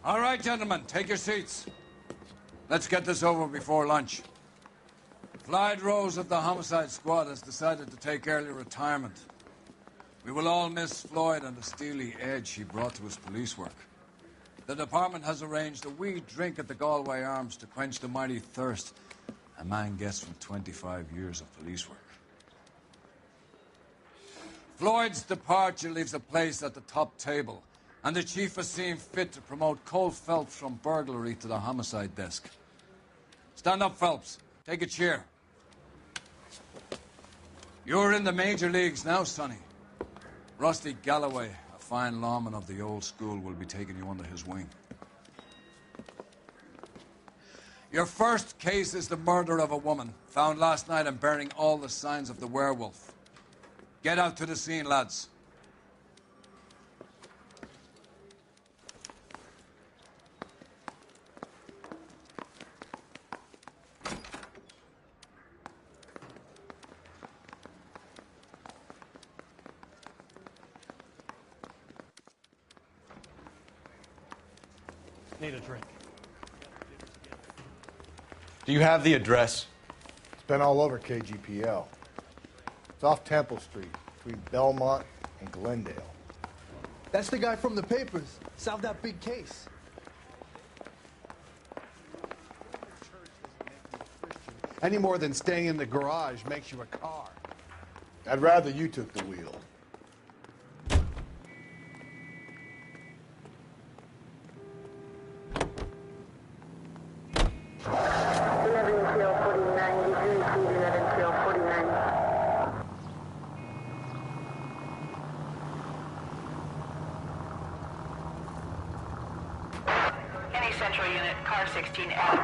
All right, gentlemen, take your seats. Let's get this over before lunch. Clyde Rose of the Homicide Squad has decided to take early retirement. We will all miss Floyd and the steely edge he brought to his police work. The department has arranged a wee drink at the Galway Arms to quench the mighty thirst a man gets from 25 years of police work. Floyd's departure leaves a place at the top table, and the chief has seen fit to promote Cole Phelps from burglary to the homicide desk. Stand up, Phelps. Take a chair. You're in the major leagues now, Sonny. Rusty Galloway, a fine lawman of the old school, will be taking you under his wing. Your first case is the murder of a woman, found last night and bearing all the signs of the werewolf. Get out to the scene, lads. Need a drink. Do you have the address? It's been all over KGPL. It's off Temple Street, between Belmont and Glendale. That's the guy from the papers. Solved that big case. Any more than staying in the garage makes you a car. I'd rather you took the wheel.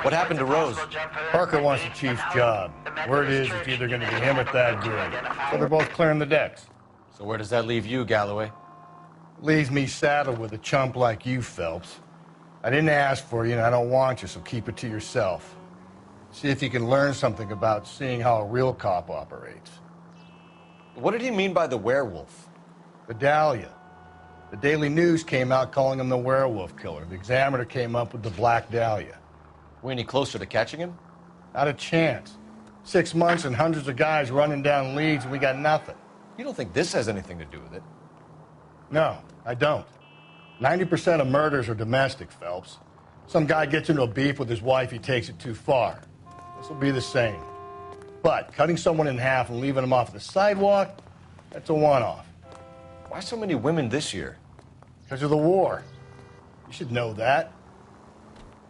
What happened to Rose? Parker wants the chief's job. Word is it's either going to be him or Thad Gray. So they're both clearing the decks. So where does that leave you, Galloway? Leaves me saddled with a chump like you, Phelps. I didn't ask for you, and I don't want you, so keep it to yourself. See if you can learn something about seeing how a real cop operates. What did he mean by the werewolf? The Dahlia. The Daily News came out calling him the werewolf killer. The Examiner came up with the Black Dahlia. We any closer to catching him? Not a chance. 6 months and hundreds of guys running down leads, and we got nothing. You don't think this has anything to do with it? No, I don't. 90% of murders are domestic, Phelps. Some guy gets into a beef with his wife, he takes it too far. This will be the same. But cutting someone in half and leaving them off the sidewalk, that's a one-off. Why so many women this year? Because of the war. You should know that.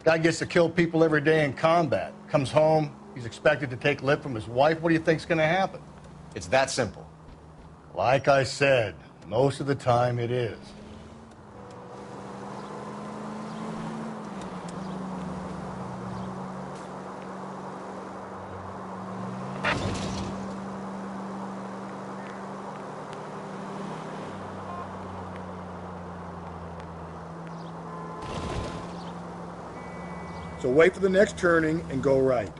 Guy gets to kill people every day in combat. Comes home, he's expected to take lip from his wife. What do you think's going to happen? It's that simple. Like I said, most of the time it is. So wait for the next turning and go right.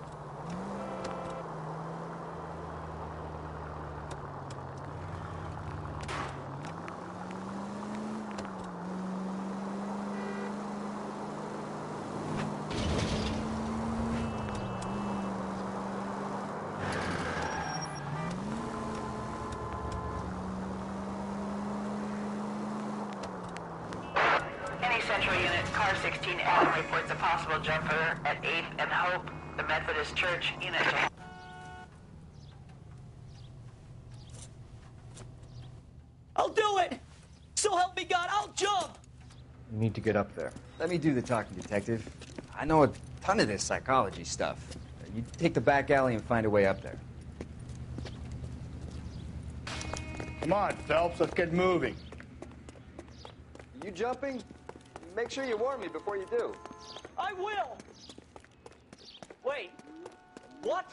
Central Unit, Car 16 Adam reports a possible jumper at 8th and Hope, the Methodist Church unit. I'll do it! So help me God, I'll jump! You need to get up there. Let me do the talking, detective. I know a ton of this psychology stuff. You take the back alley and find a way up there. Come on, Phelps, let's get moving. You jumping? Make sure you warn me before you do. I will! Wait, what?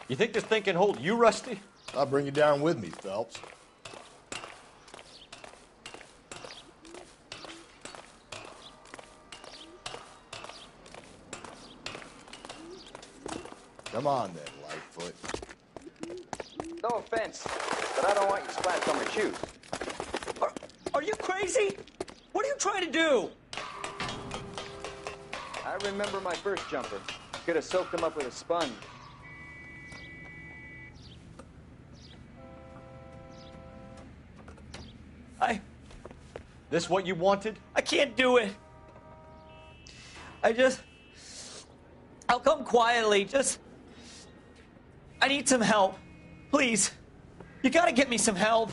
You think this thing can hold you, Rusty? I'll bring you down with me, Phelps. Come on then, Lightfoot. No offense, but I don't want you splashed on my shoes. crazy? What are you trying to do? I remember my first jumper. Could have soaked him up with a sponge. This what you wanted? I can't do it. I'll come quietly. I need some help. Please. You gotta get me some help.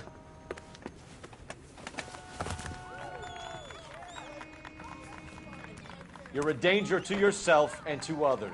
You're a danger to yourself and to others.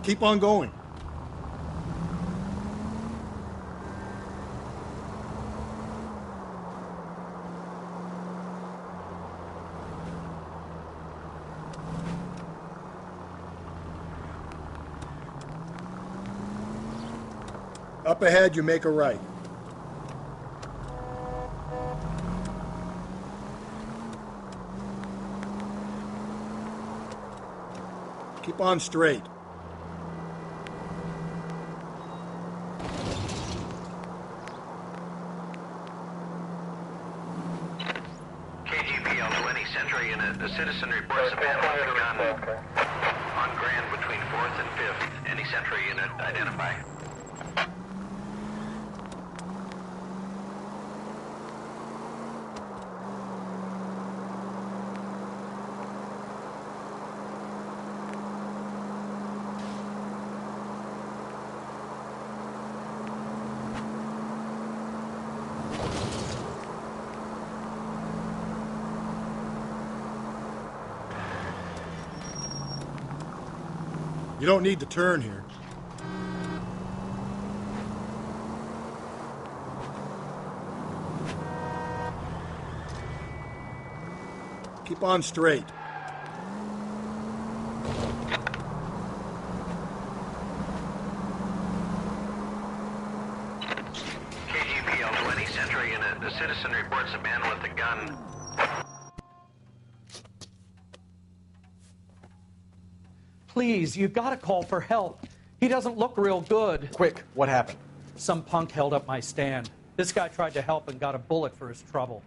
Keep on going. Up ahead, you make a right. Keep on straight. The citizen reports a man with a gun on Grand between 4th and 5th. Any Central unit identify. You don't need to turn here. Keep on straight. KGPL 20 Central unit. The citizen reports a man with a gun. Please, you gotta call for help. He doesn't look real good. Quick, what happened? Some punk held up my stand. This guy tried to help and got a bullet for his trouble.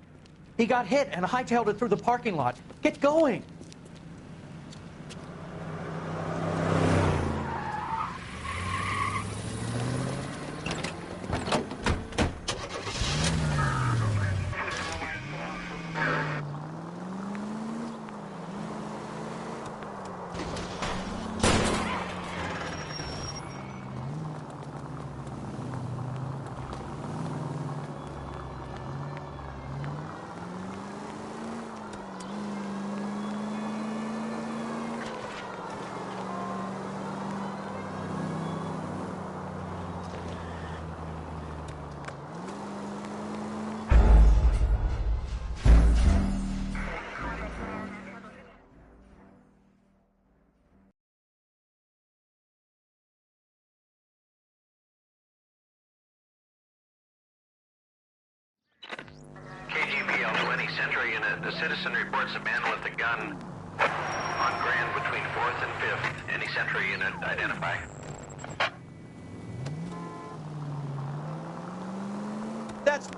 He got hit and hightailed it through the parking lot. Get going! KGPL 20 Central unit. The citizen reports a man with a gun on Grand between 4th and 5th. Any Central unit identify. That's...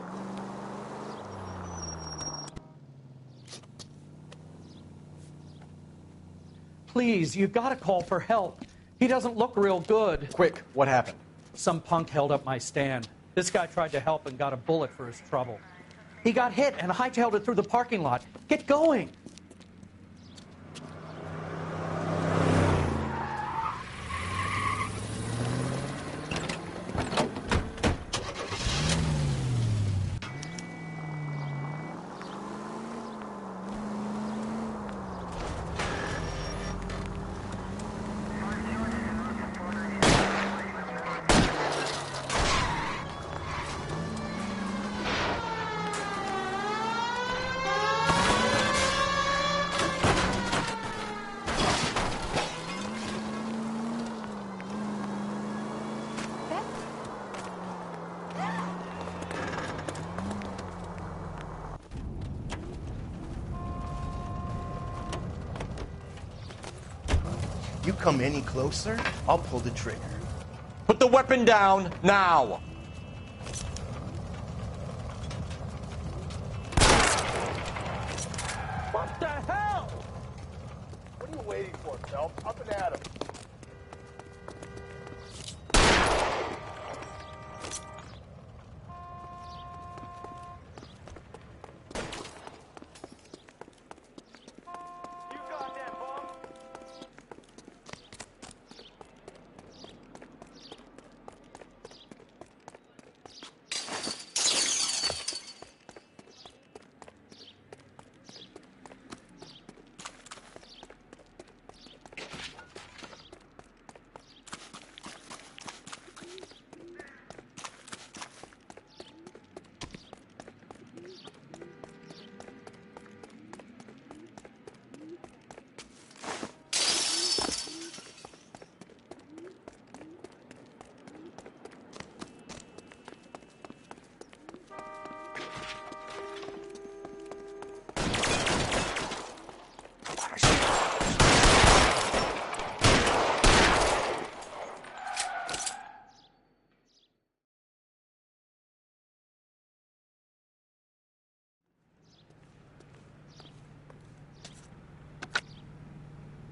please, you gotta call for help. He doesn't look real good. Quick, what happened? Some punk held up my stand. This guy tried to help and got a bullet for his trouble. He got hit and hightailed it through the parking lot. Get going! You come any closer, I'll pull the trigger. Put the weapon down, now! What the hell? What are you waiting for, Phelps? Up and at him.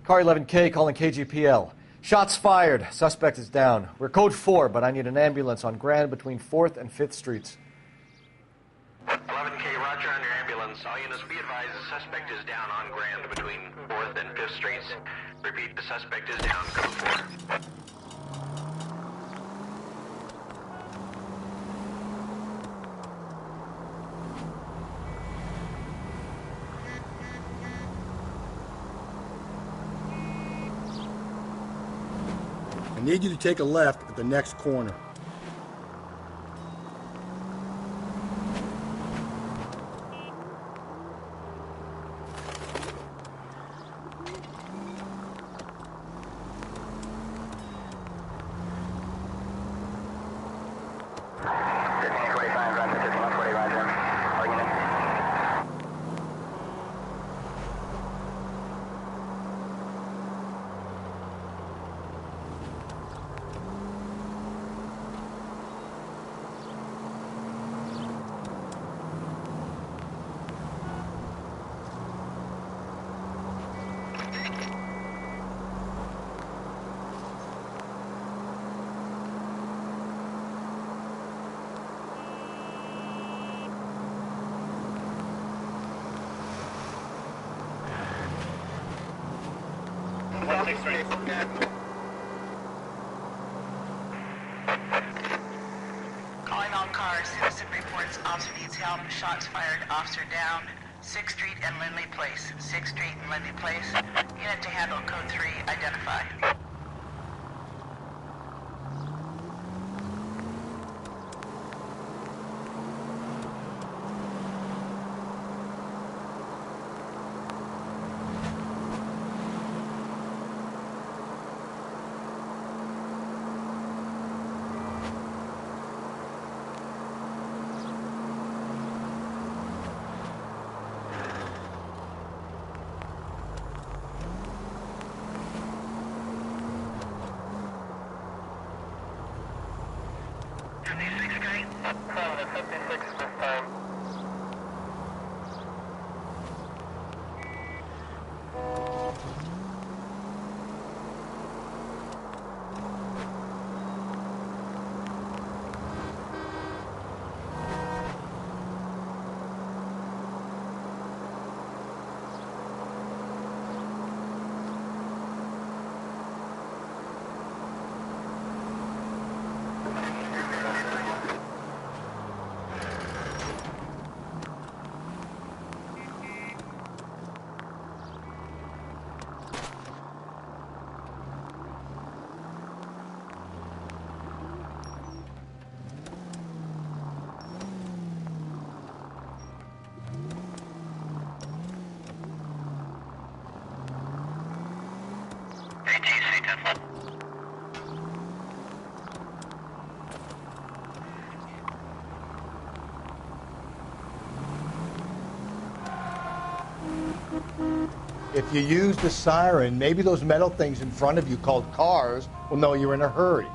Car 11K calling KGPL. Shots fired. Suspect is down. We're code 4, but I need an ambulance on Grand between 4th and 5th Streets. 11K, roger on your ambulance. All units be advised the suspect is down on Grand between 4th and 5th Streets. Repeat, the suspect is down, code 4. I need you to take a left at the next corner. Calling all cars, citizen reports officer needs help, shots fired, officer down, 6th Street and Lindley Place. 6th Street and Lindley Place. Unit to handle code 3, identify. If you use the siren, maybe those metal things in front of you called cars will know you're in a hurry.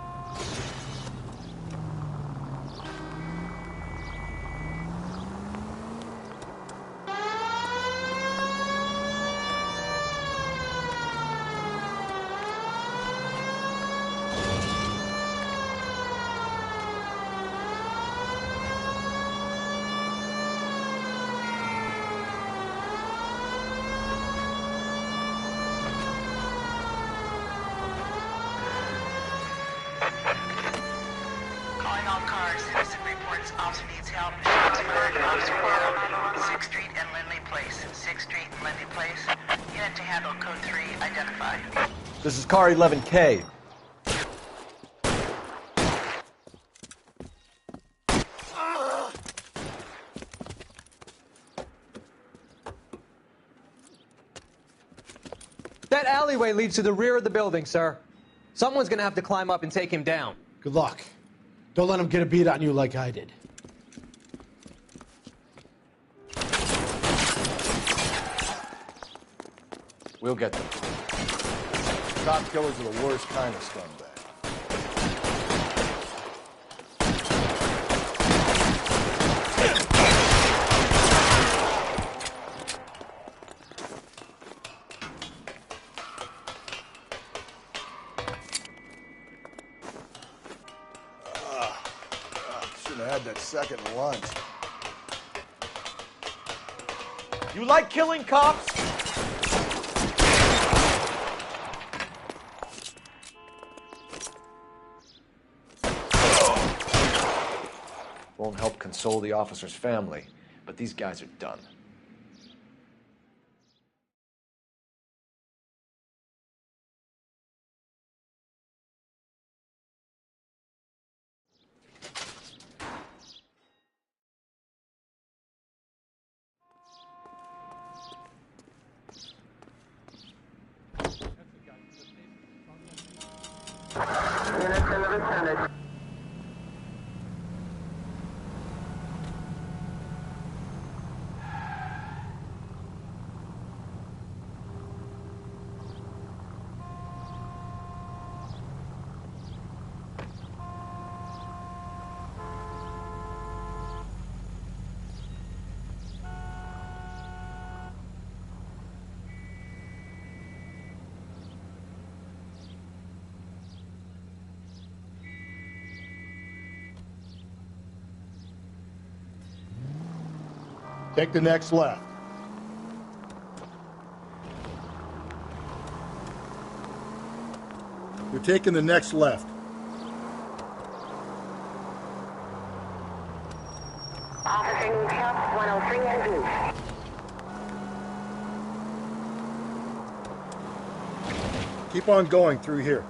Calling all cars. Citizen reports officer needs help. Shots fired at officer down. 6th Street and Lindley Place. 6th Street and Lindley Place. Unit to handle code 3 identified. This is car 11K. That alleyway leads to the rear of the building, sir. Someone's gonna have to climb up and take him down. Good luck. Don't let him get a beat on you like I did. We'll get them. Cop killers are the worst kind of scumbag. Should have had that second lunch. You like killing cops? Won't help console the officer's family, but these guys are done. Take the next left. You're taking the next left. Officer needs help, 103 and Blue. Keep on going through here.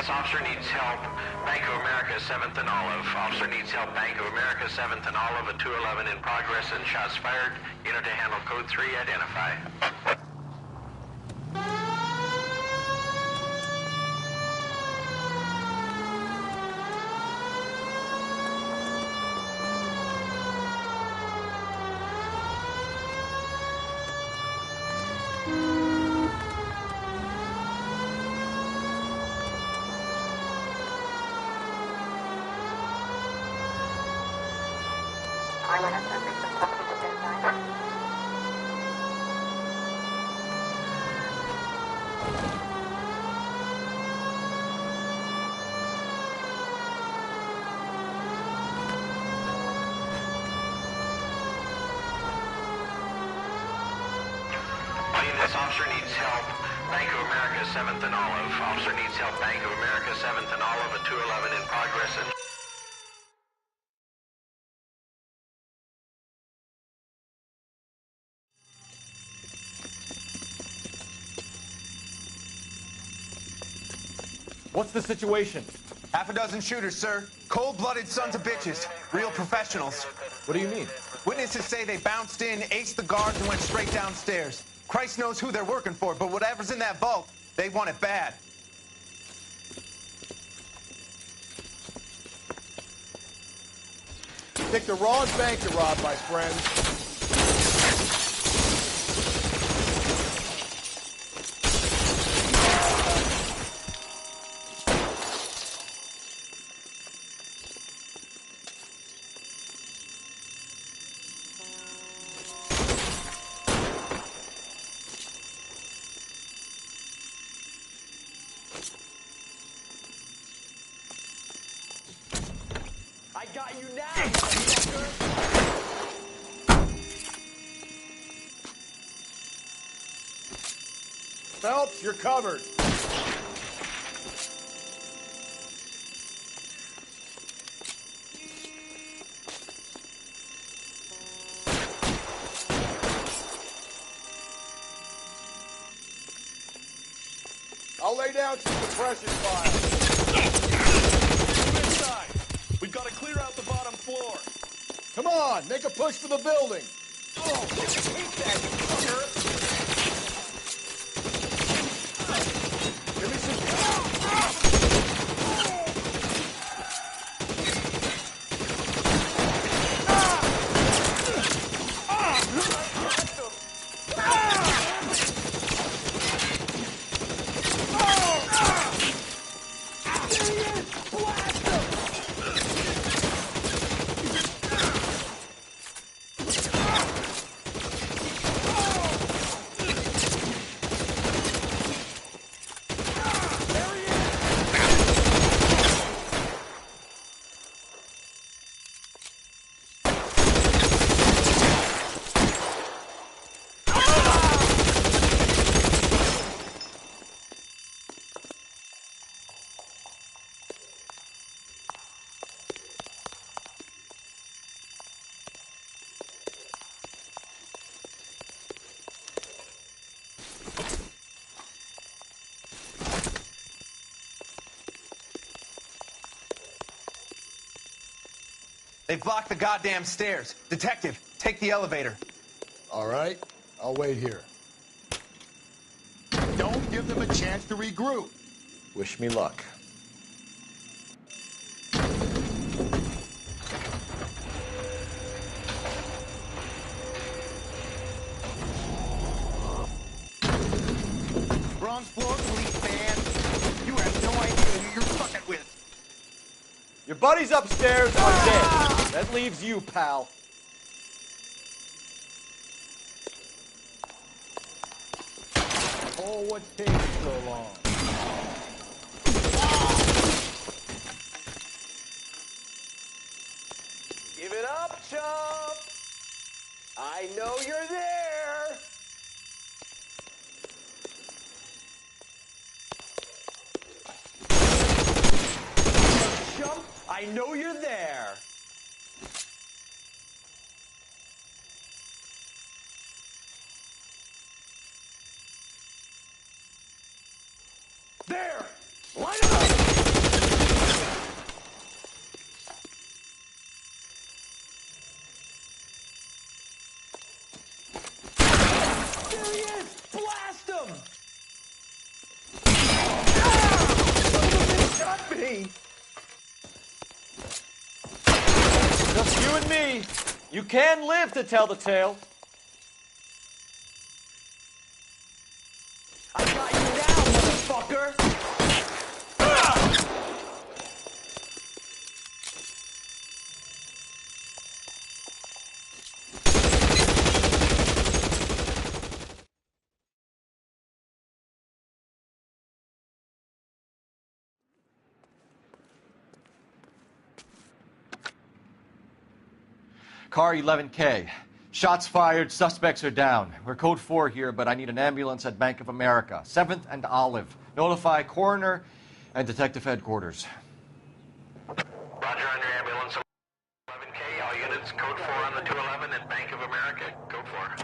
Officer needs help. Bank of America, 7th and Olive. Officer needs help. Bank of America, 7th and Olive. A 211 in progress and shots fired. Unit to handle code 3. Identify. Officer needs help. Bank of America, 7th and Olive. Officer needs help. Bank of America, 7th and Olive. A 211 in progress and What's the situation? Half a dozen shooters, sir. Cold-blooded sons of bitches. Real professionals. What do you mean? Witnesses say they bounced in, aced the guards, and went straight downstairs. Christ knows who they're working for, but whatever's in that vault, they want it bad. Pick the wrong bank to rob, my friend. I got you now, motherfucker! Phelps, you're covered. I'll lay down some suppression fire. Inside. We've got to clear out the bottom floor. Come on, make a push for the building. Oh, take that, fucker! Give me some... They've blocked the goddamn stairs. Detective, take the elevator. All right, I'll wait here. Don't give them a chance to regroup. Wish me luck. Bronze floor, police man. You have no idea who you're fucking with. Your buddies upstairs are dead. That leaves you, pal. Oh, what takes so long? Give it up, chump! I know you're there! Chump, I know you're there! There! Line it up! There he is! Blast him! Ah! Shot me! Just you and me. You can live to tell the tale. I got you now, motherfucker! Car 11K. Shots fired, suspects are down. We're code 4 here, but I need an ambulance at Bank of America. 7th and Olive. Notify coroner and detective headquarters. Roger on your ambulance. 11K, all units, code 4 on the 211 at Bank of America. Code 4.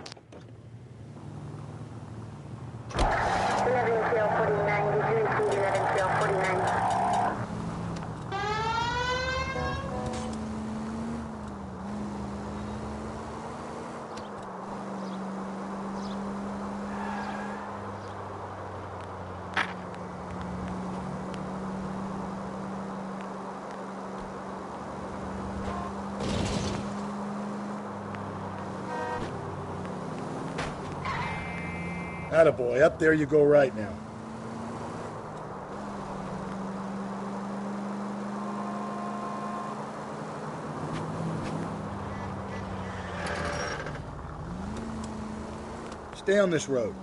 11 49, did you receive 11 49? Attaboy, up there you go right now. Stay on this road.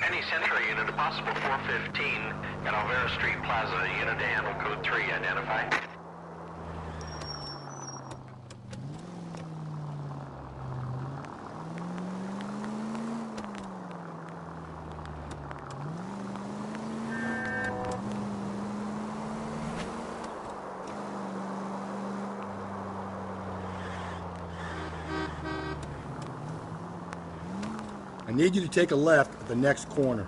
Any Central unit, a possible 415 at Alvera Street Plaza. Unit to handle code 3, identify. I need you to take a left at the next corner.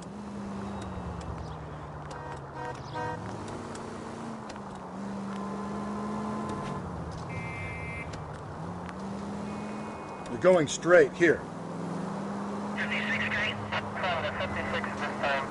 You're going straight here. 56th Street. 56 this time.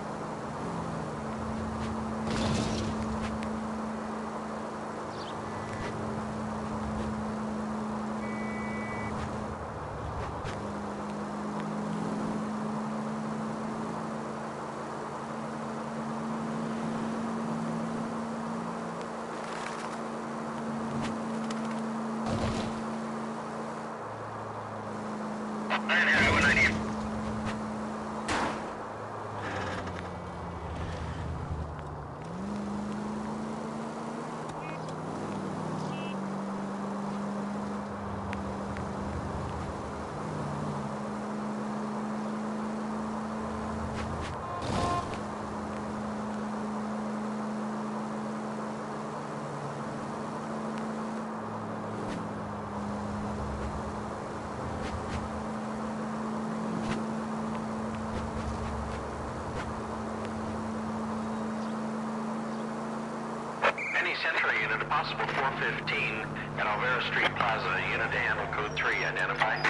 Central unit, a possible 415 at Alvera Street Plaza. Unit to handle code 3, identify.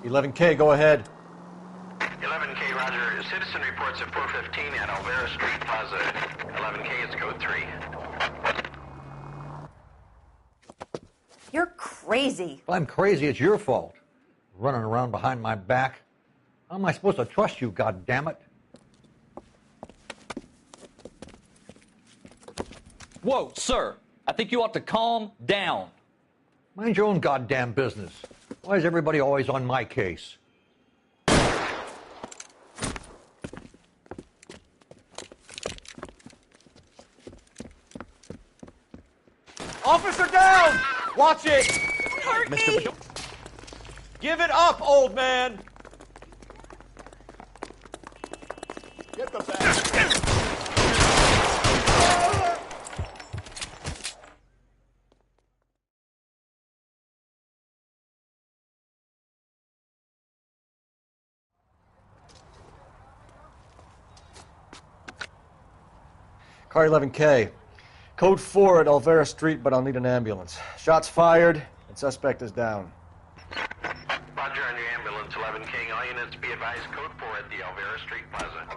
11K, go ahead. 11K, roger. Citizen reports at 415 at Alvera Street Plaza. 11K, it's code 3. You're crazy. If I'm crazy, it's your fault. Running around behind my back. How am I supposed to trust you, goddammit? Whoa, sir. I think you ought to calm down. Mind your own goddamn business. Why is everybody always on my case? Officer down! Watch it! Hurt me! Give it up, old man! Get the bag. Car 11K. Code 4 at Alvera Street, but I'll need an ambulance. Shots fired, and suspect is down. Roger on your ambulance, 11K. All units be advised, code 4 at the Alvera Street Plaza.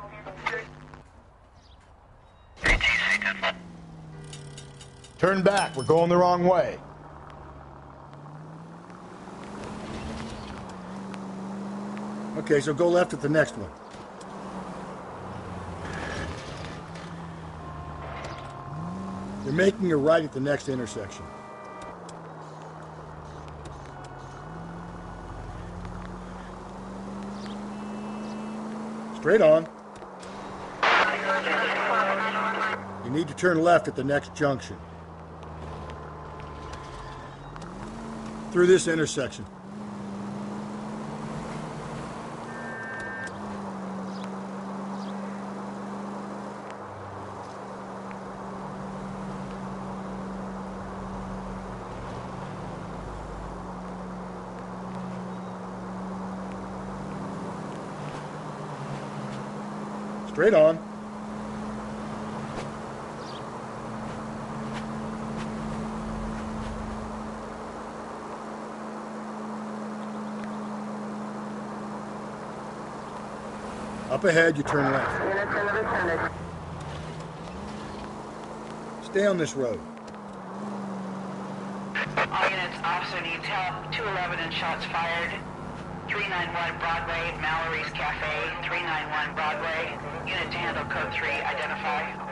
Turn back. We're going the wrong way. Okay, so go left at the next one. You're making a right at the next intersection. Straight on. You need to turn left at the next junction. Through this intersection. Straight on. Up ahead, you turn left. Stay on this road. All units, officer needs help. 211 and shots fired. 391 Broadway, Mallory's Cafe. 391 Broadway. Unit to handle code 3, identify.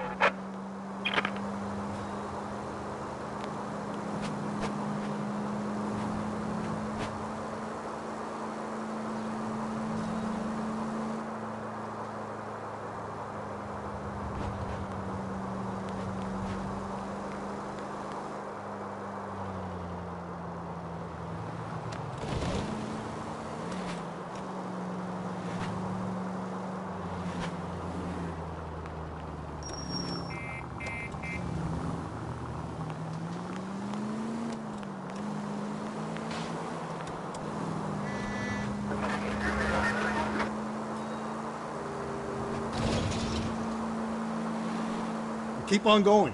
Keep on going.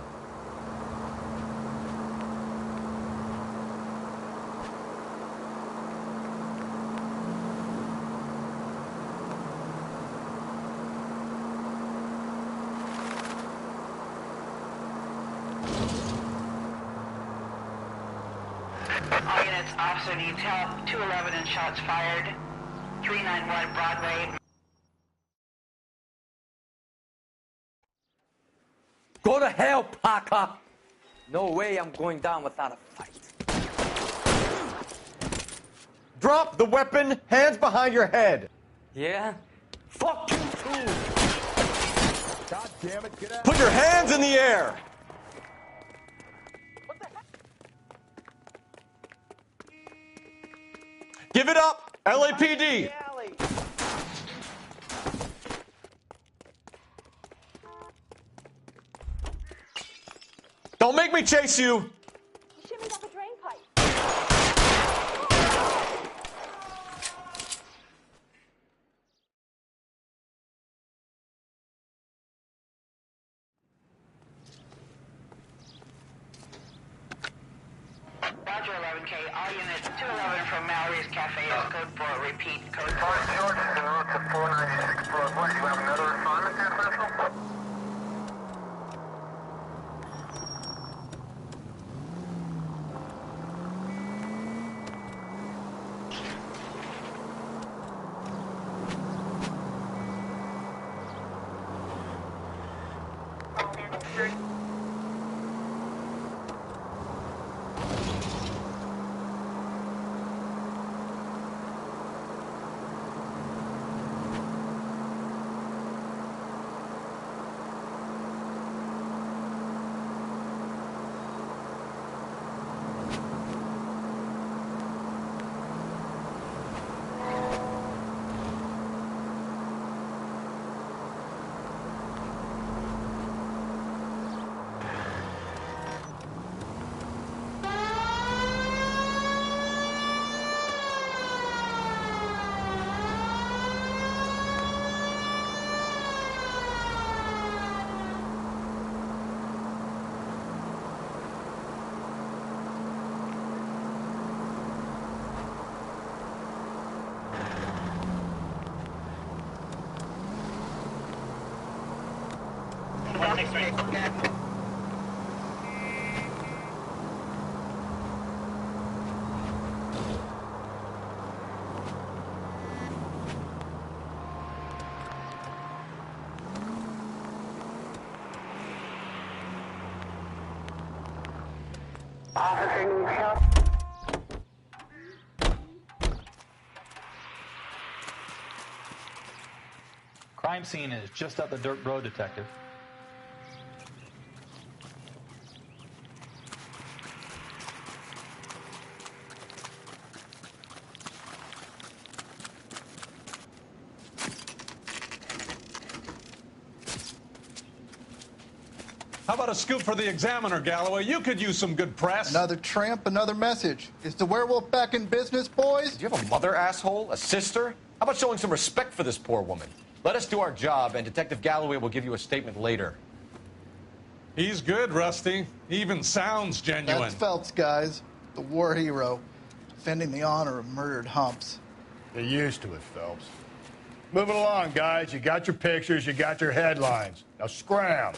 All units, officer needs help. 211 and shots fired. 391 Broadway. Go to hell, Parker! No way I'm going down without a fight. Drop the weapon, hands behind your head. Yeah? Fuck you too! God damn it, get out. Put your hands in the air. Give it up, LAPD. Don't make me chase you. He shimmied up a drain pipe. Roger 11K. All units, 211 from Mallory's Cafe is code 4. Repeat, code 4. To 496 Broadway. Do you have another assignment there, Central? Officer needs help. Crime scene is just up the dirt road, Detective. How about a scoop for the Examiner, Galloway? You could use some good press. Another tramp, another message. Is the werewolf back in business, boys? Do you have a mother, asshole? A sister? How about showing some respect for this poor woman? Let us do our job, and Detective Galloway will give you a statement later. He's good, Rusty. He even sounds genuine. That's Phelps, guys. The war hero. Defending the honor of murdered humps. Get used to it, Phelps. Moving along, guys. You got your pictures, you got your headlines. Now scram.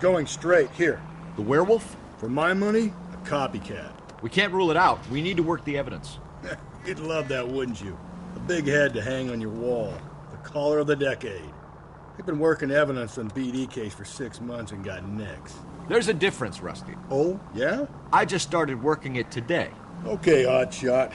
going straight. Here. The werewolf? For my money, a copycat. We can't rule it out. We need to work the evidence. You'd love that, wouldn't you? A big head to hang on your wall. The caller of the decade. They've been working evidence on BD case for 6 months and got nicks. There's a difference, Rusty. Oh, yeah? I just started working it today. Okay, Oddshot.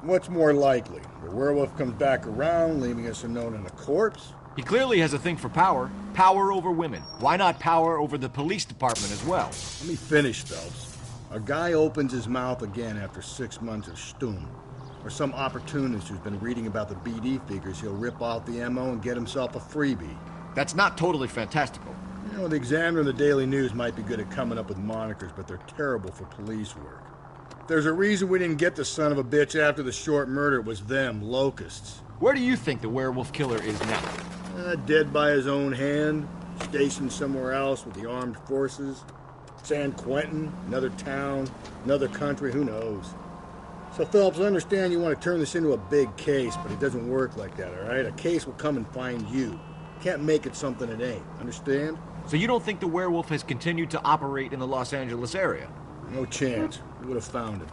What's more likely? The werewolf comes back around, leaving us a note on a corpse? He clearly has a thing for power. Power over women. Why not power over the police department as well? Let me finish, Phelps. A guy opens his mouth again after 6 months of stum. Or some opportunist who's been reading about the BD figures, he'll rip off the MO and get himself a freebie. That's not totally fantastical. You know, the Examiner and the Daily News might be good at coming up with monikers, but they're terrible for police work. There's a reason we didn't get the son of a bitch after the short murder. It was them, locusts. Where do you think the werewolf killer is now? Dead by his own hand, stationed somewhere else with the armed forces. San Quentin, another town, another country, who knows? So, Phelps, I understand you want to turn this into a big case, but it doesn't work like that, all right? A case will come and find you. Can't make it something it ain't, understand? So you don't think the werewolf has continued to operate in the Los Angeles area? No chance. We would have found him.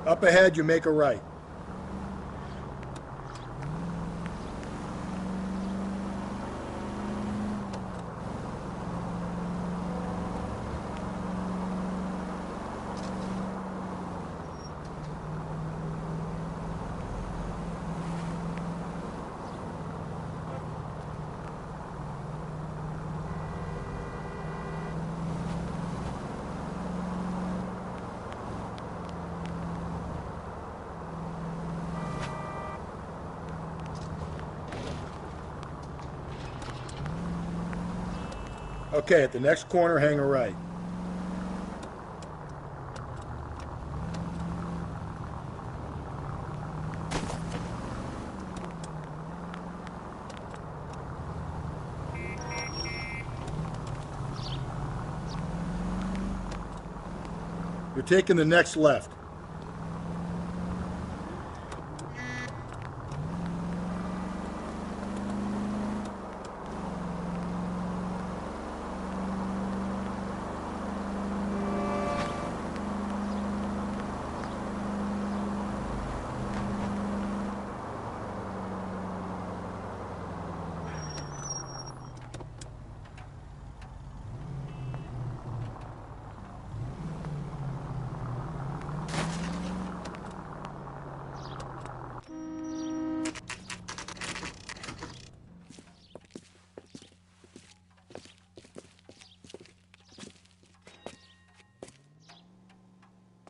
Up ahead, you make a right. Okay, at the next corner, hang a right. You're taking the next left.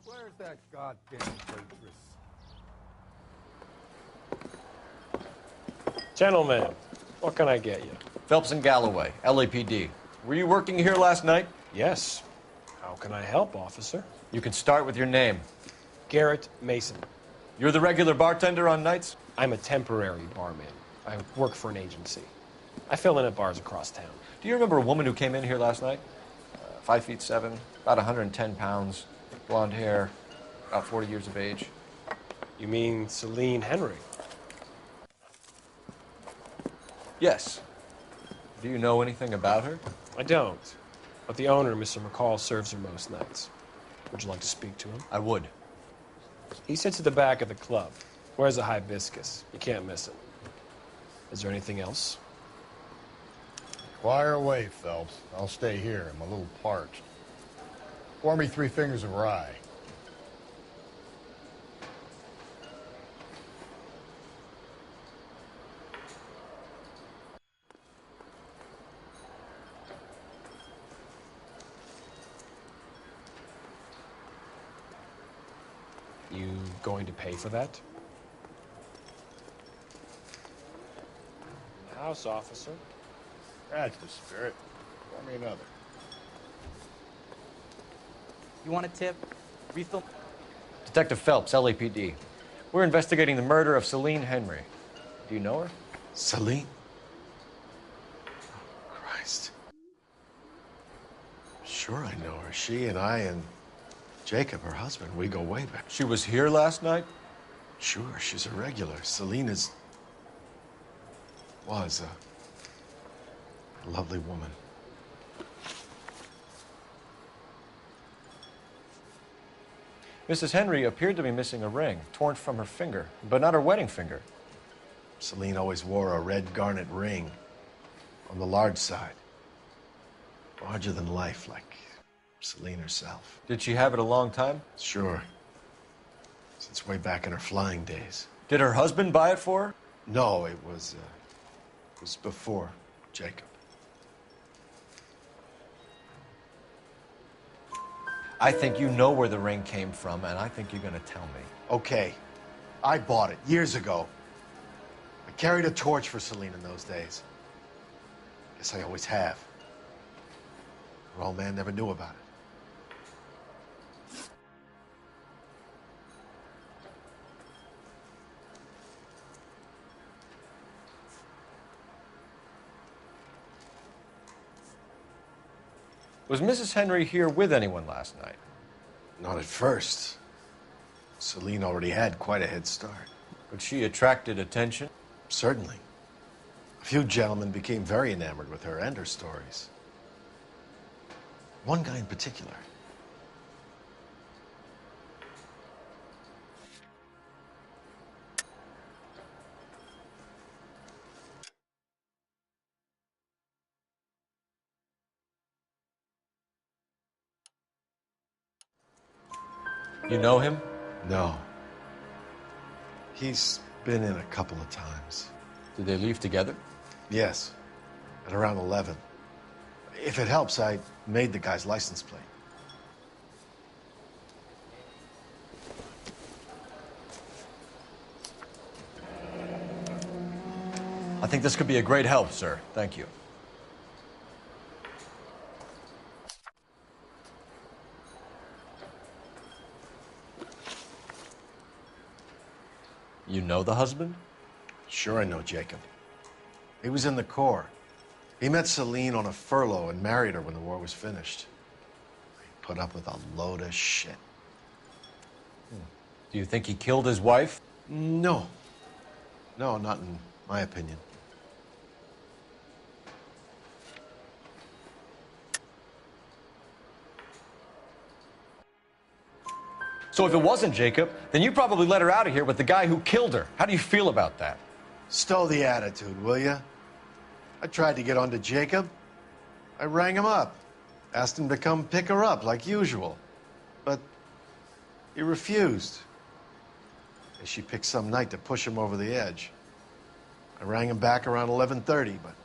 Where's that goddamn waitress? Gentlemen, what can I get you? Phelps and Galloway, LAPD. Were you working here last night? Yes. How can I help, officer? You can start with your name. Garrett Mason. You're the regular bartender on nights? I'm a temporary barman. I work for an agency. I fill in at bars across town. Do you remember a woman who came in here last night? 5'7", about 110 pounds, blonde hair, about 40 years of age. You mean Celine Henry? Yes. Do you know anything about her? I don't. But the owner, Mr. McCall, serves her most nights. Would you like to speak to him? I would. He sits at the back of the club. Wears a hibiscus. You can't miss it. Is there anything else? Fire away, Phelps. I'll stay here. I'm a little parched. Pour me 3 fingers of rye. You going to pay for that? House, officer. That's the spirit. Pour me another. You want a tip? Refill? Detective Phelps, LAPD. We're investigating the murder of Celine Henry. Do you know her? Celine? Oh, Christ. Sure I know her. She and I and Jacob, her husband, we go way back. She was here last night? Sure, she's a regular. Celine was a lovely woman. Mrs. Henry appeared to be missing a ring, torn from her finger, but not her wedding finger. Celine always wore a red garnet ring on the large side. Larger than life, like Celine herself. Did she have it a long time? Sure. Since way back in her flying days. Did her husband buy it for her? No, it was before Jacob. I think you know where the ring came from, and I think you're gonna tell me. Okay. I bought it years ago. I carried a torch for Celine in those days. Guess I always have. Her old man never knew about it. Was Mrs. Henry here with anyone last night? Not at first. Celine already had quite a head start. But she attracted attention? Certainly. A few gentlemen became very enamored with her and her stories. One guy in particular. You know him? No. He's been in a couple of times. Did they leave together? Yes. At around 11. If it helps, I made the guy's license plate. I think this could be a great help, sir. Thank you. You know the husband? Sure I know Jacob. He was in the Corps. He met Celine on a furlough and married her when the war was finished. He put up with a load of shit. Do you think he killed his wife? No. No, not in my opinion. So if it wasn't Jacob, then you probably let her out of here with the guy who killed her. How do you feel about that? Stow the attitude, will ya? I tried to get onto Jacob. I rang him up. Asked him to come pick her up, like usual. But he refused. And she picked some night to push him over the edge. I rang him back around 11:30, but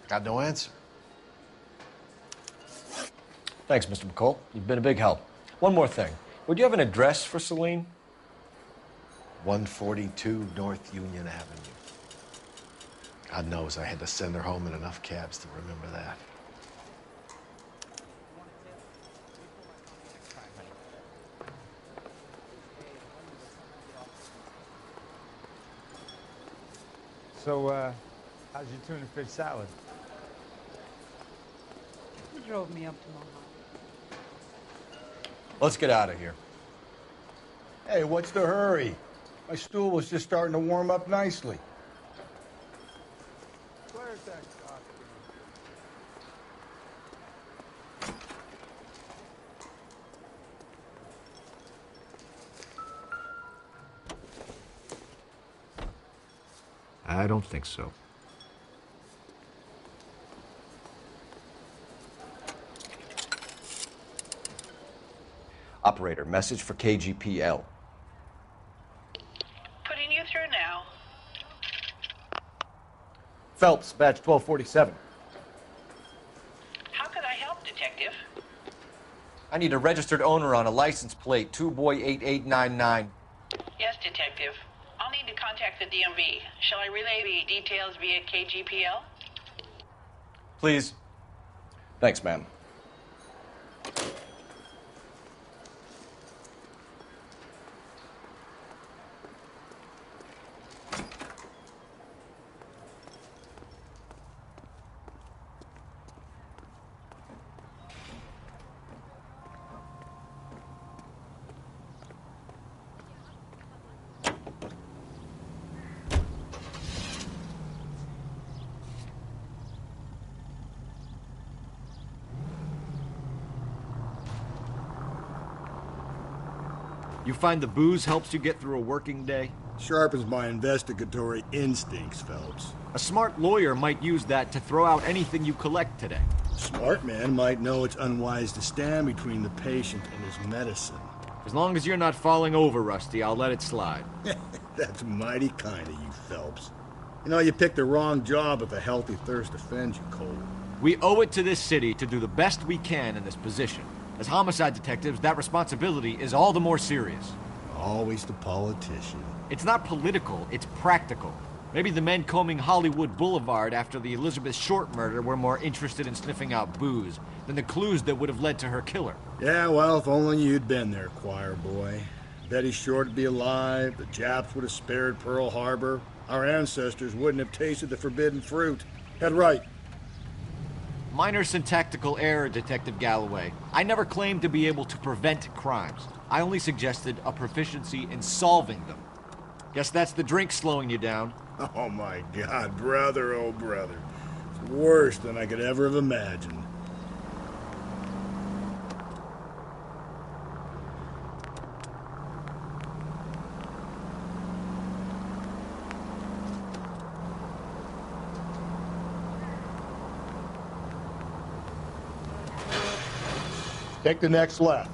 got no answer. Thanks, Mr. McCole. You've been a big help. One more thing. Would you have an address for Celine? 142 North Union Avenue. God knows I had to send her home in enough cabs to remember that. So, how's your tuna fish salad? Who drove me up to Mohawk? Let's get out of here. Hey, what's the hurry? My stool was just starting to warm up nicely. Where's that cock? I don't think so. Operator, message for KGPL. Putting you through now. Phelps, badge 1247. How could I help, Detective? I need a registered owner on a license plate, 2boy8899. Yes, Detective. I'll need to contact the DMV. Shall I relay the details via KGPL? Please. Thanks, man. You find the booze helps you get through a working day? Sharpens my investigatory instincts, Phelps. A smart lawyer might use that to throw out anything you collect today. Smart man might know it's unwise to stand between the patient and his medicine. As long as you're not falling over, Rusty, I'll let it slide. That's mighty kind of you, Phelps. You know, you picked the wrong job if a healthy thirst offends you, Cole. We owe it to this city to do the best we can in this position. As homicide detectives, that responsibility is all the more serious. Always the politician. It's not political, it's practical. Maybe the men combing Hollywood Boulevard after the Elizabeth Short murder were more interested in sniffing out booze than the clues that would have led to her killer. Yeah, well, if only you'd been there, choir boy. Betty Short would be alive, the Japs would have spared Pearl Harbor, our ancestors wouldn't have tasted the forbidden fruit. Head right. Minor syntactical error, Detective Galloway. I never claimed to be able to prevent crimes. I only suggested a proficiency in solving them. Guess that's the drink slowing you down. Oh my God, brother, oh brother. It's worse than I could ever have imagined. Take the next left.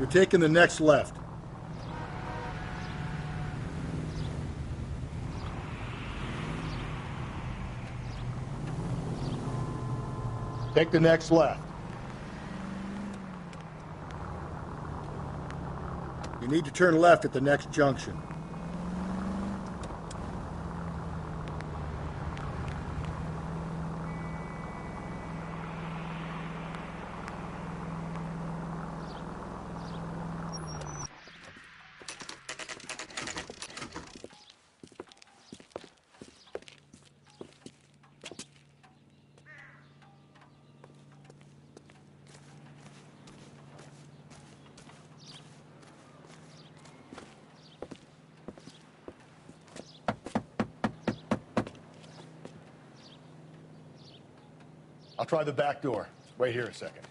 You're taking the next left. Take the next left. You need to turn left at the next junction. I'll try the back door. Wait here a second.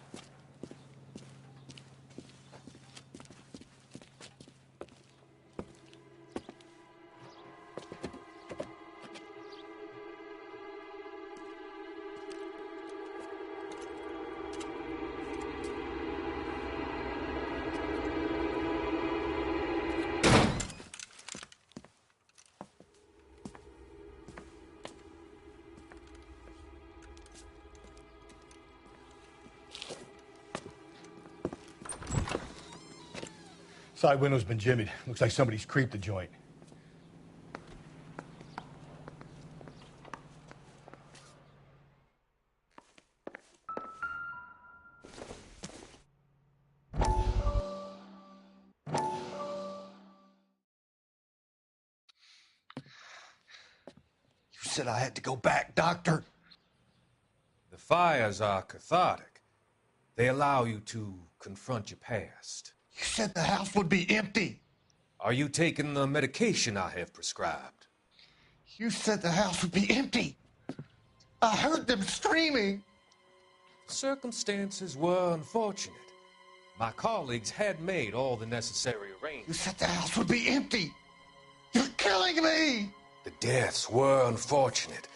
Side window's been jimmied. Looks like somebody's creeped the joint. You said I had to go back, Doctor. The fires are cathartic. They allow you to confront your past. You said the house would be empty. Are you taking the medication I have prescribed? You said the house would be empty. I heard them screaming. Circumstances were unfortunate. My colleagues had made all the necessary You arrangements. said the house would be empty. You're killing me. The deaths were unfortunate,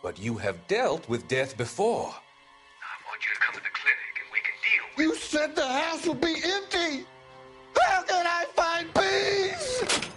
but you have dealt with death before. I want you to come to the clinic and we can deal with You said the house would be empty. How can I find peace?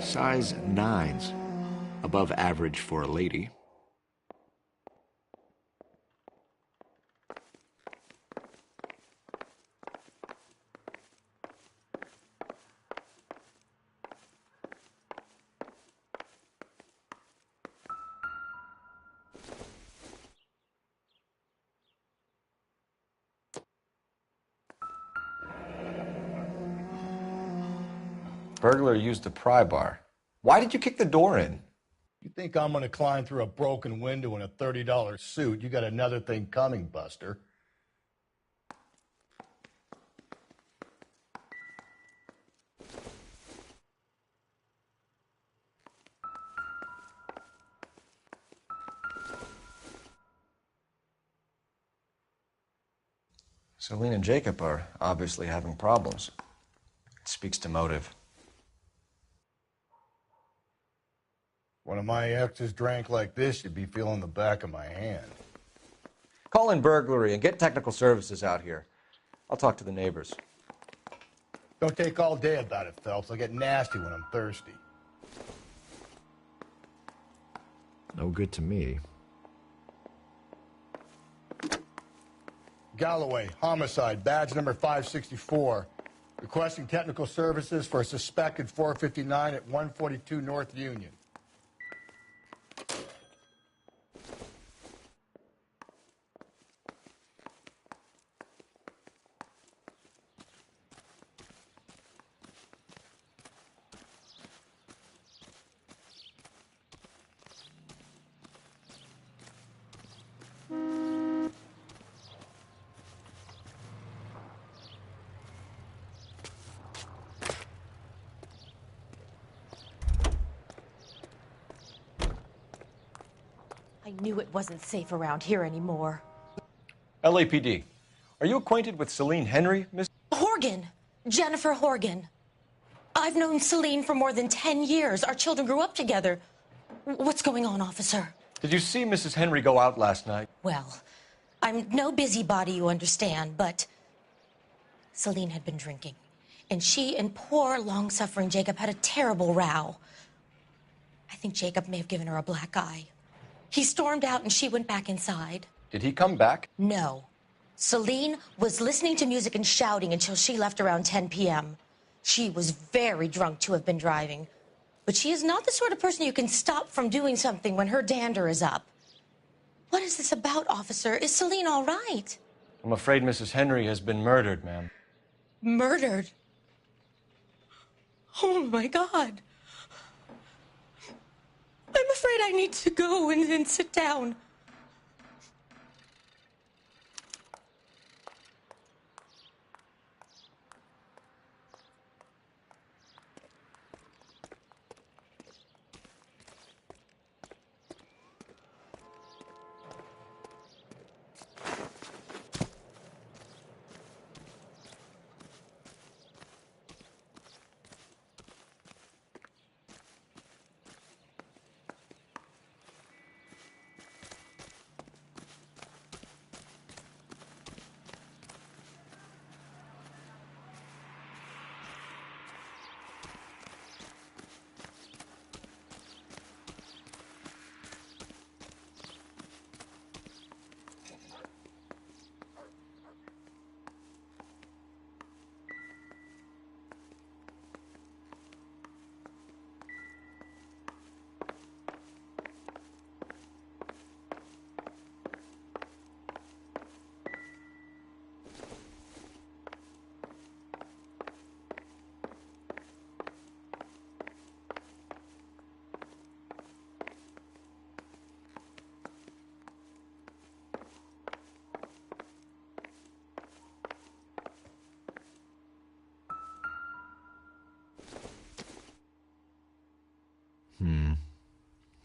Size 9s. Above average for a lady. Burglar used a pry bar. Why did you kick the door in? You think I'm gonna climb through a broken window in a $30 suit? You got another thing coming, Buster. Celine and Jacob are obviously having problems. It speaks to motive. One of my exes drank like this, you'd be feeling the back of my hand. Call in burglary and get technical services out here. I'll talk to the neighbors. Don't take all day about it, Phelps. I get nasty when I'm thirsty. No good to me. Galloway, homicide, badge number 564. Requesting technical services for a suspected 459 at 142 North Union. I knew it wasn't safe around here anymore. LAPD. Are you acquainted with Celine Henry, Miss? Horgan! Jennifer Horgan. I've known Celine for more than 10 years. Our children grew up together. What's going on, officer? Did you see Mrs. Henry go out last night? Well, I'm no busybody, you understand, but Celine had been drinking. And she and poor, long-suffering Jacob had a terrible row. I think Jacob may have given her a black eye. He stormed out and she went back inside. Did he come back? No. Celine was listening to music and shouting until she left around 10 p.m. She was very drunk to have been driving. But she is not the sort of person you can stop from doing something when her dander is up. What is this about, officer? Is Celine all right? I'm afraid Mrs. Henry has been murdered, ma'am. Murdered? Oh, my God. I'm afraid I need to go and sit down.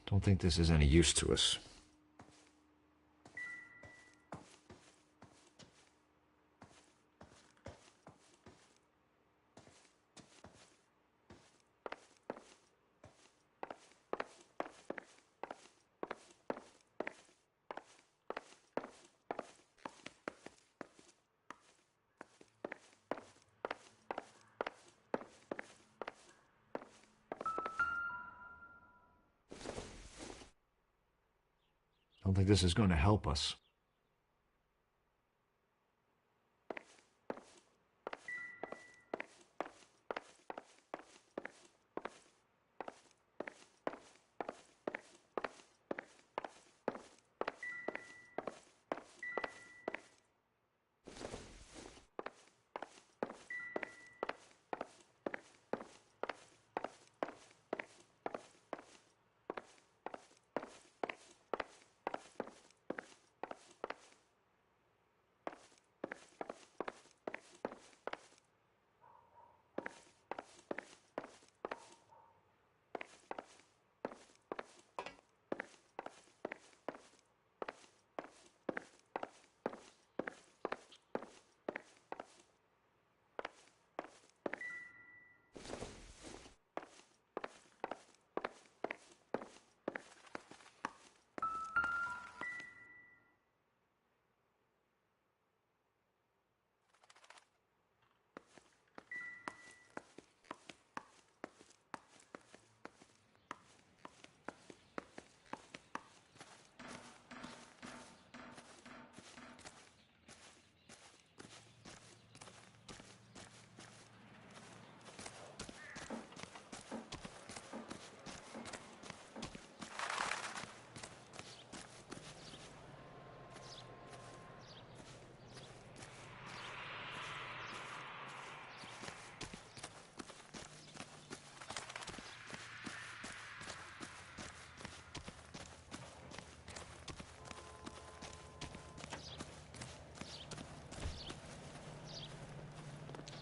Don't think this is any use to us. Don't think this is going to help us.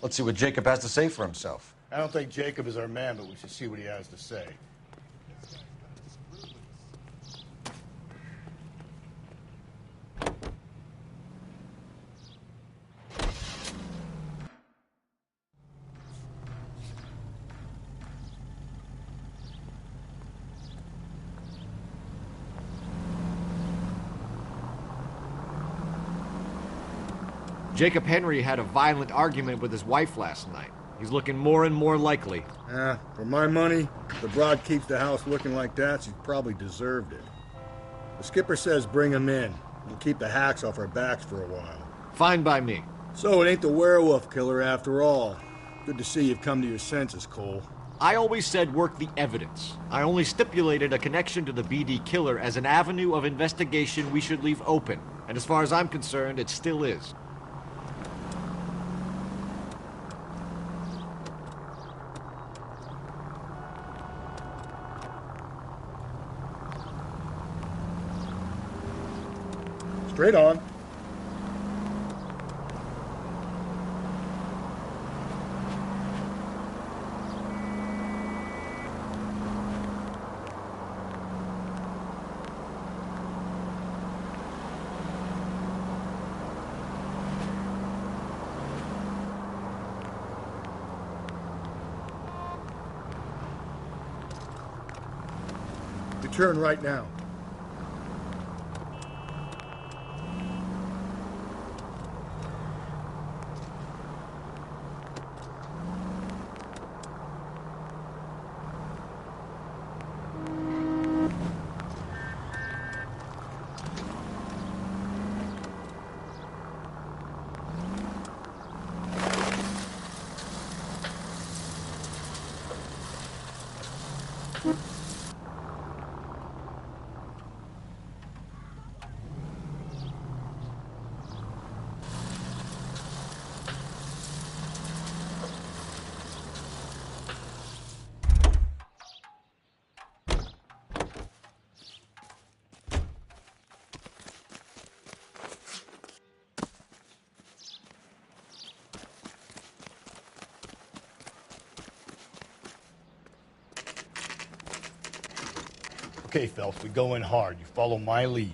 Let's see what Jacob has to say for himself. I don't think Jacob is our man, but we should see what he has to say. Jacob Henry had a violent argument with his wife last night. He's looking more and more likely. For my money, if the broad keeps the house looking like that, she's probably deserved it. The skipper says bring him in. We'll keep the hacks off our backs for a while. Fine by me. So it ain't the werewolf killer after all. Good to see you've come to your senses, Cole. I always said work the evidence. I only stipulated a connection to the BD killer as an avenue of investigation we should leave open. And as far as I'm concerned, it still is. Straight on. You turn right now. Okay, Phelps, we go in hard. You follow my lead.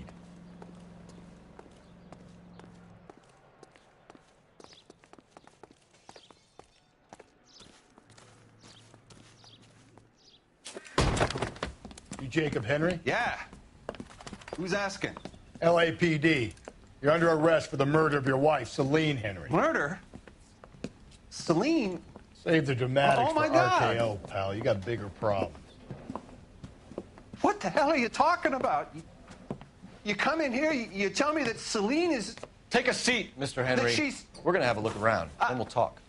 You Jacob Henry? Yeah. Who's asking? LAPD. You're under arrest for the murder of your wife, Celine Henry. Murder? Celine? Save the dramatics Oh, my for God. RKO, pal. You got bigger problems. What the hell are you talking about? You come in here, you tell me that Celine is... Take a seat, Mr. Henry. That she's... We're going to have a look around, then we'll talk.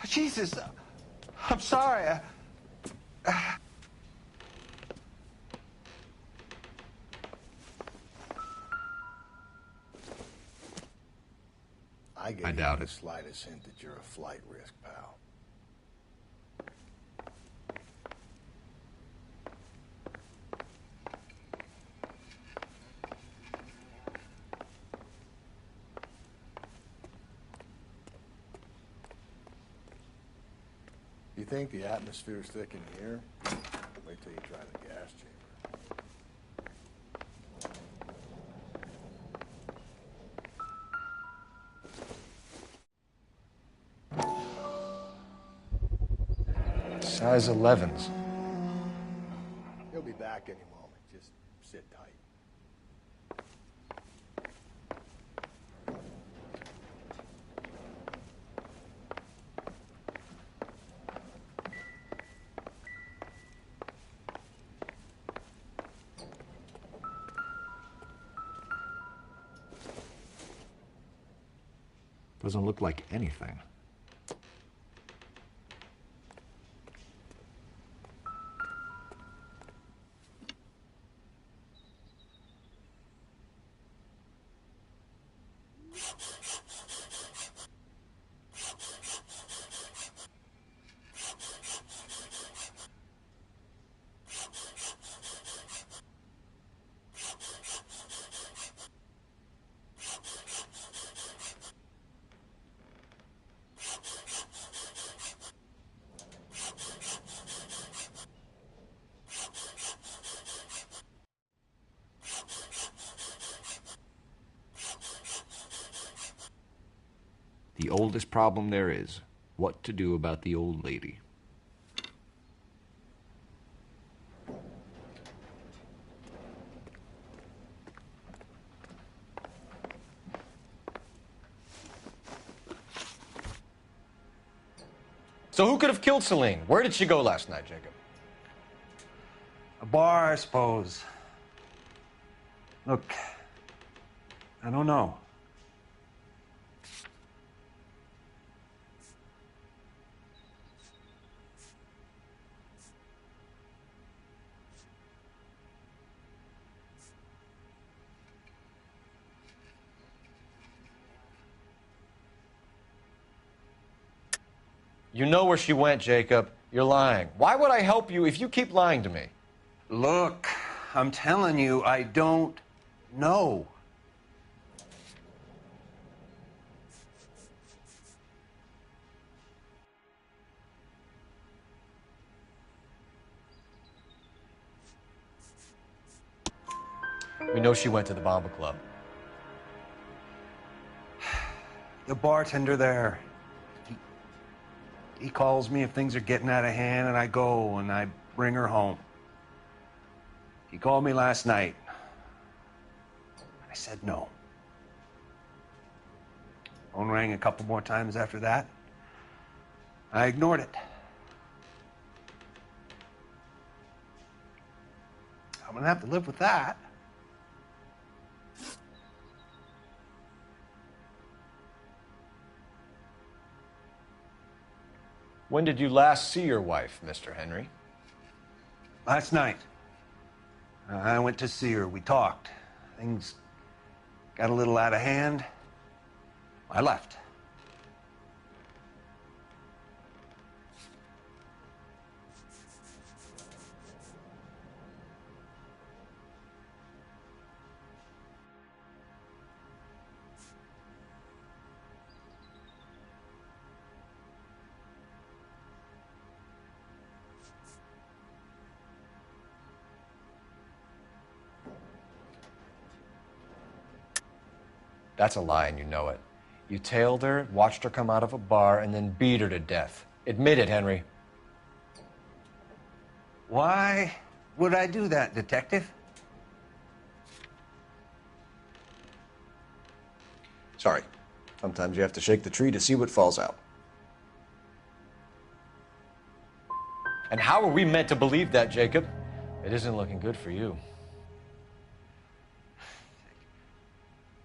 Jesus, I'm sorry. I doubt the it. slightest hint that you're a flight risk, pal. You think the atmosphere's thick in here? Wait till you try the gas chamber. Size 11s. He'll be back any moment. Just sit tight. Doesn't look like anything. The oldest problem there is, what to do about the old lady. So who could have killed Celine? Where did she go last night, Jacob? A bar, I suppose. Look, I don't know. You know where she went, Jacob. You're lying. Why would I help you if you keep lying to me? Look, I'm telling you, I don't know. We know she went to the Bomba Club. The bartender there. He calls me if things are getting out of hand, and I go and I bring her home. He called me last night. I said no. Phone rang a couple more times after that. I ignored it. I'm gonna have to live with that. When did you last see your wife, Mr. Henry? Last night. I went to see her. We talked. Things got a little out of hand. I left. That's a lie, and you know it. You tailed her, watched her come out of a bar, and then beat her to death. Admit it, Henry. Why would I do that, Detective? Sorry. Sometimes you have to shake the tree to see what falls out. And how are we meant to believe that, Jacob? It isn't looking good for you.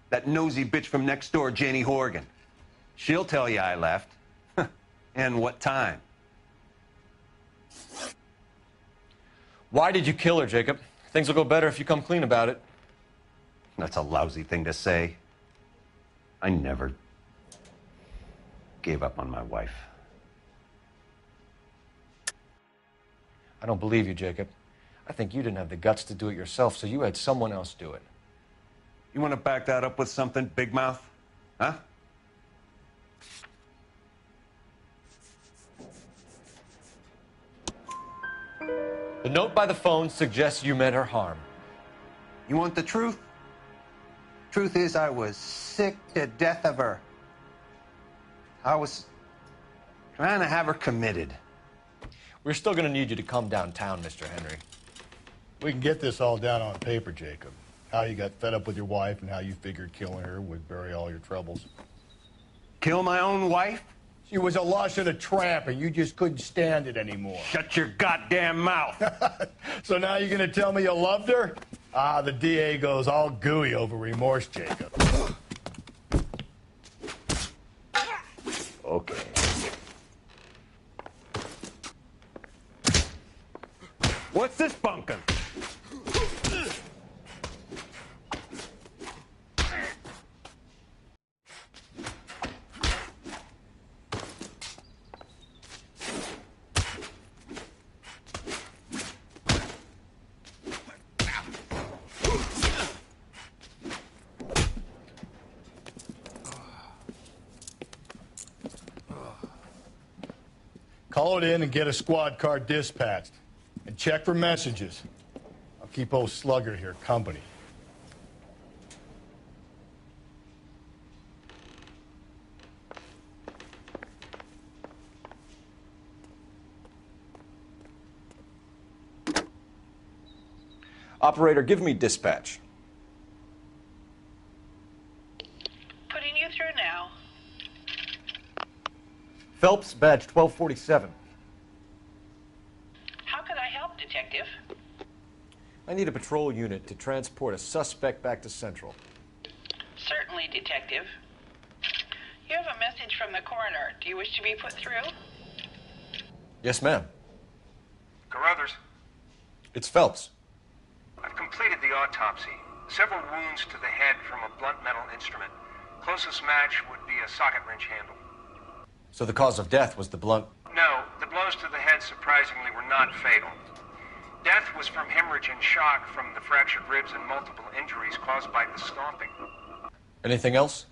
That nosy bitch from next door, Janie Horgan. She'll tell you I left. And what time. Why did you kill her, Jacob? Things will go better if you come clean about it. That's a lousy thing to say. I never gave up on my wife. I don't believe you, Jacob. I think you didn't have the guts to do it yourself, so you had someone else do it. You want to back that up with something, Big Mouth? Huh? The note by the phone suggests you meant her harm. You want the truth? Truth is, I was sick to death of her. I was trying to have her committed. We're still going to need you to come downtown, Mr. Henry. We can get this all down on paper, Jacob. How you got fed up with your wife and how you figured killing her would bury all your troubles. Kill my own wife? She was a lush and a tramp, and you just couldn't stand it anymore. Shut your goddamn mouth. So now you're going to tell me you loved her? Ah, the DA goes all gooey over remorse, Jacob. Okay. What's this bunkum? Call it in and get a squad car dispatched. And check for messages. I'll keep old Slugger here company. Operator, give me dispatch. Putting you through now. Phelps, badge 1247. How could I help, Detective? I need a patrol unit to transport a suspect back to Central. Certainly, Detective. You have a message from the coroner. Do you wish to be put through? Yes, ma'am. Carruthers, It's Phelps. I've completed the autopsy. Several wounds to the head from a blunt metal instrument. Closest match would be a socket wrench handle. So the cause of death was the blunt... No, the blows to the head surprisingly were not fatal. Death was from hemorrhage and shock from the fractured ribs and multiple injuries caused by the stomping. Anything else?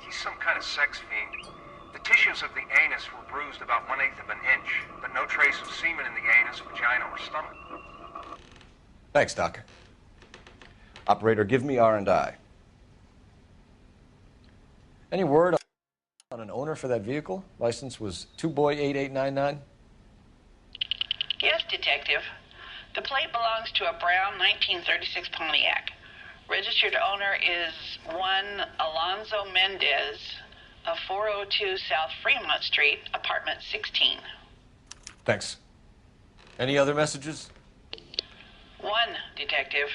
He's some kind of sex fiend. The tissues of the anus were bruised about 1/8 of an inch, but no trace of semen in the anus, vagina, or stomach. Thanks, Doc. Operator, give me R&I. Any word on an owner for that vehicle? License was 2boy8899. Yes, Detective. The plate belongs to a brown 1936 Pontiac. Registered owner is one Alonzo Mendez of 402 South Fremont Street, apartment 16. Thanks. Any other messages? One, Detective.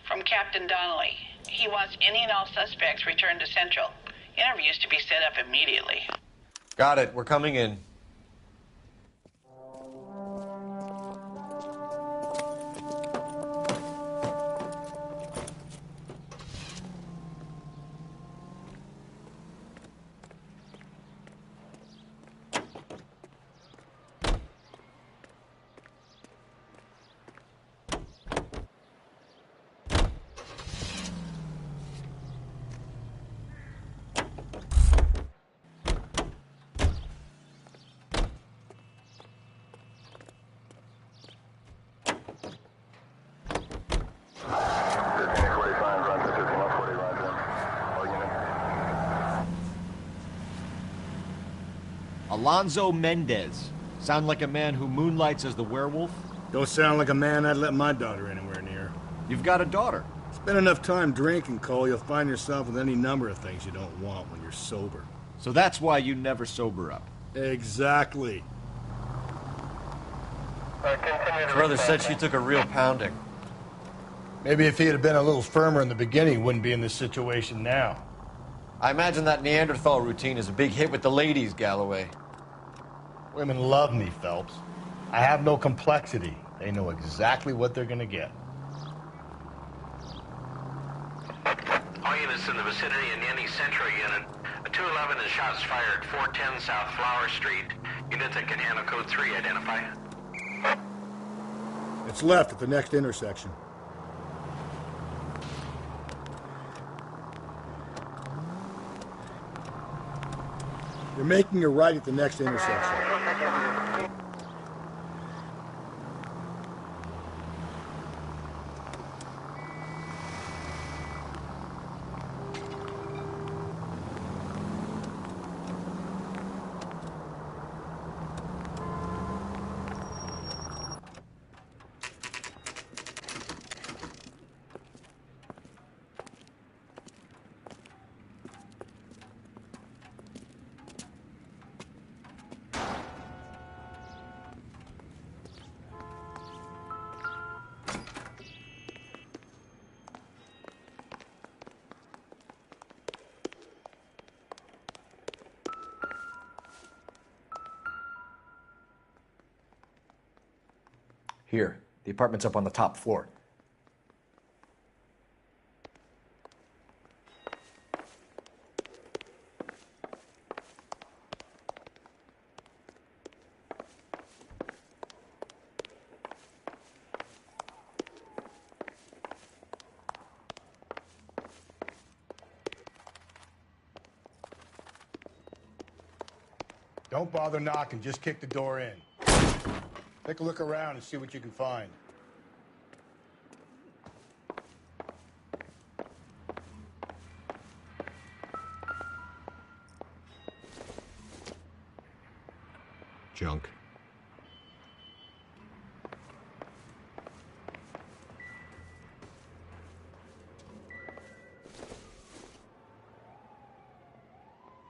From Captain Donnelly. He wants any and all suspects returned to Central. Interviews to be set up immediately. Got it. We're coming in. Alonzo Mendez. Sound like a man who moonlights as the werewolf? Don't sound like a man I'd let my daughter anywhere near. You've got a daughter. Spend enough time drinking, Cole, you'll find yourself with any number of things you don't want when you're sober. So that's why you never sober up. Exactly. Brother said she took a real pounding. Maybe if he had been a little firmer in the beginning, he wouldn't be in this situation now. I imagine that Neanderthal routine is a big hit with the ladies, Galloway. Women love me, Phelps. I have no complexity. They know exactly what they're gonna get. All units in the vicinity in any Central unit. A 211 and shots fired, 410 South Flower Street. Units that can handle code 3, identify. It's left at the next intersection. You're making a right at the next intersection. Here, the apartment's up on the top floor. Don't bother knocking, just kick the door in. Take a look around and see what you can find. Junk.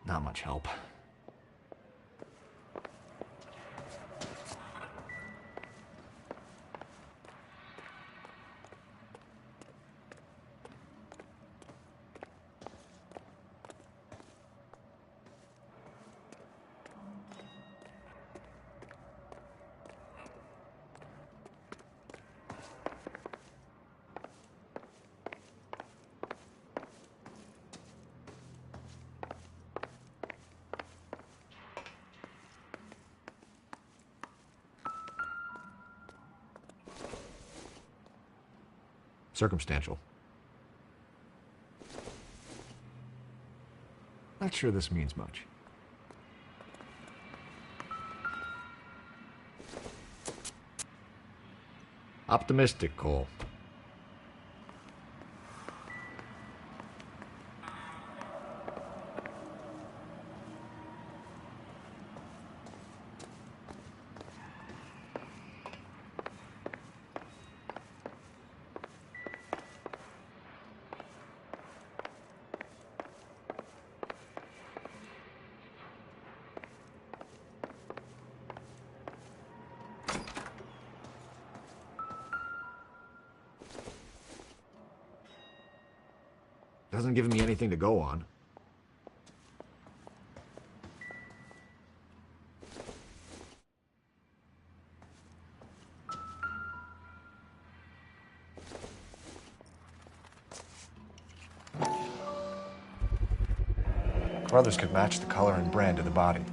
Not much help. Circumstantial. Not sure this means much. Optimistic, Cole. Doesn't give me anything to go on. Brothers could match the color and brand of the body.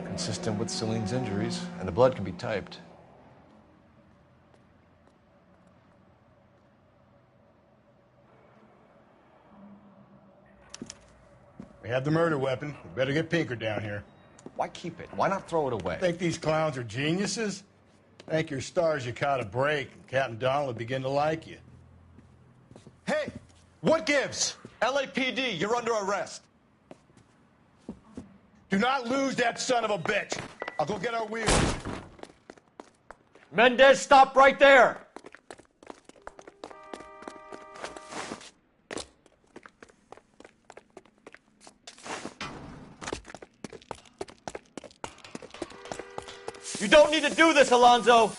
Consistent with Celine's injuries, and the blood can be typed. We have the murder weapon. We better get Pinker down here. Why keep it? Why not throw it away? Think these clowns are geniuses? Thank your stars you caught a break, and Captain Donald will begin to like you. Hey, what gives? LAPD, you're under arrest. Do not lose that son of a bitch. I'll go get our wheels. Mendez, stop right there! You don't need to do this, Alonzo!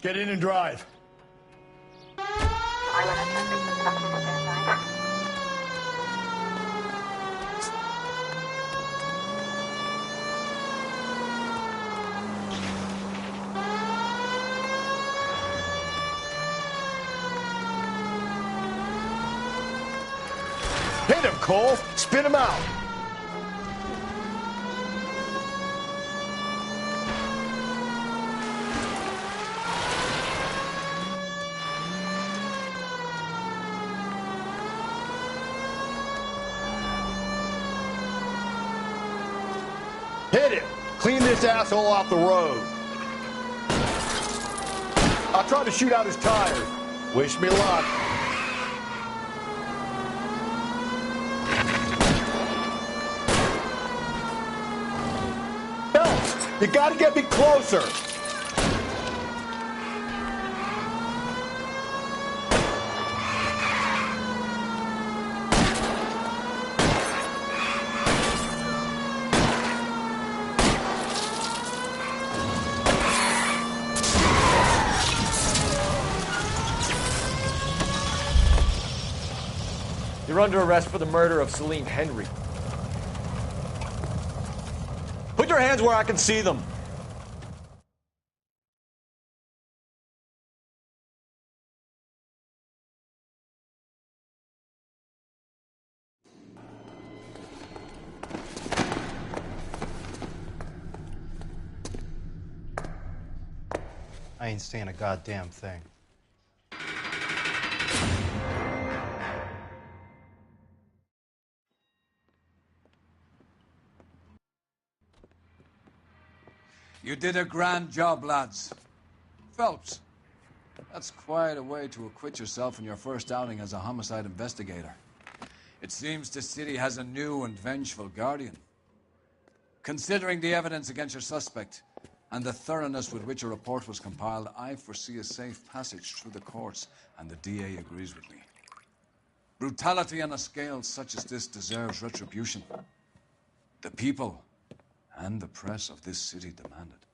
Get in and drive. Hit him, Cole. Spin him out. Hit him. Clean this asshole off the road. I'll try to shoot out his tires. Wish me luck. Phelps, you gotta get me closer. You're under arrest for the murder of Celine Henry. Put your hands where I can see them. I ain't saying a goddamn thing. You did a grand job, lads. Phelps, that's quite a way to acquit yourself in your first outing as a homicide investigator. It seems the city has a new and vengeful guardian. Considering the evidence against your suspect and the thoroughness with which a report was compiled, I foresee a safe passage through the courts, and the DA agrees with me. Brutality on a scale such as this deserves retribution. The people and the press of this city demand it.